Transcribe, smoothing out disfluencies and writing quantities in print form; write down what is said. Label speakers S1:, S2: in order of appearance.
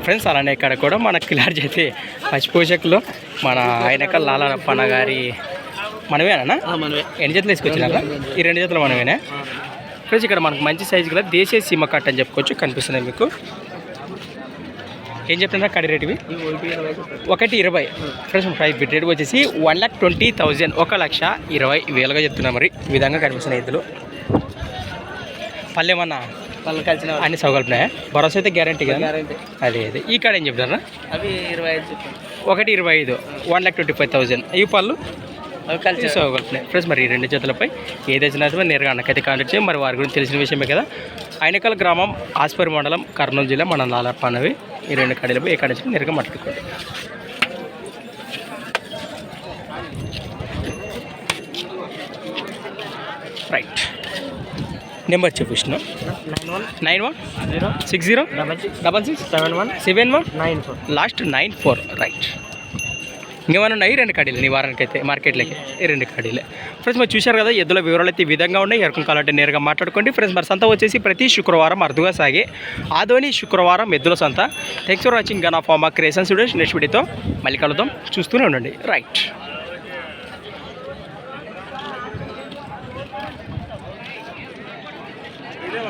S1: Friends. అలానే ఇక్కడ కూడా మన కిలార్జ్ అయితే పచ్చి పోషకులు మన ఆయనక లాలప్పన్న గారి మనమేనా ఎన్ని జతలు తీసుకొచ్చినారా? ఈ 2 జతలు మనమేనా ఫ్రెండ్స్. ఇక్కడ మనకు మంచి సైజు గల దేశీయ సీమ కట్ అని చెప్పుకోవచ్చు. కనిపిస్తున్నాయి మీకు. ఏం చెప్తున్నా కడి రేటువి? 1,20,000 ఫ్రెండ్స్. ప్రైస్ బిడ్ రేట్ వచ్చేసి 1,20,000 1,20,000 చెప్తున్నా. మరి ఈ విధంగా కనిపిస్తున్నాయి ఎద్దులు. పల్లెమన్నా పళ్ళు కలిసిన అన్ని సౌకల్పినాయా? భరోసా అయితే గ్యారంటీ కదా? అదే ఈ కాడ ఏం చెప్తారా? అవి 1,25,000 1,25,000. ఈ పళ్ళు అవి కలిసి సౌకల్పినాయి ఫ్రెండ్స్. మరి ఈ 2 జతలపై ఏదైనా నేరుగా అన్నకైతే కాంటాక్ట్ చేయండి. మరి వారి గురించి తెలిసిన విషయమే కదా. ఆయనకల్ గ్రామం, ఆస్పరి మండలం, కర్నూలు జిల్లా, మన లాలప్పన్నవి. ఈ 2 కాడలపై ఏ కాడ నుంచి నేరుగా మాట్లాడుకోండి. రైట్. నెంబర్ చెప్పిన 9160667171 లాస్ట్ 94. రైట్. ఇంకేమైనా ఉన్నాయి 2 కాడీలు నీ వారానికి అయితే మార్కెట్లోకి ఈ 2 కాడీలే ఫ్రెండ్స్. మరి చూశారు కదా ఎద్దుల వివరాలు అయితే ఈ విధంగా ఉన్నాయి. ఎవరికి కావాలంటే నేరుగా మాట్లాడుకోండి ఫ్రెండ్స్. మరి సంత వచ్చేసి ప్రతి శుక్రవారం అరుదుగా సాగే ఆదోని శుక్రవారం ఎద్దుల సంత. Thanks for watching gun of మా క్రియేషన్ స్టూడియోస్. నెక్స్ట్ వీడియోతో మళ్ళీ కలుద్దాం. చూస్తూనే ఉండండి. రైట్. ఇదే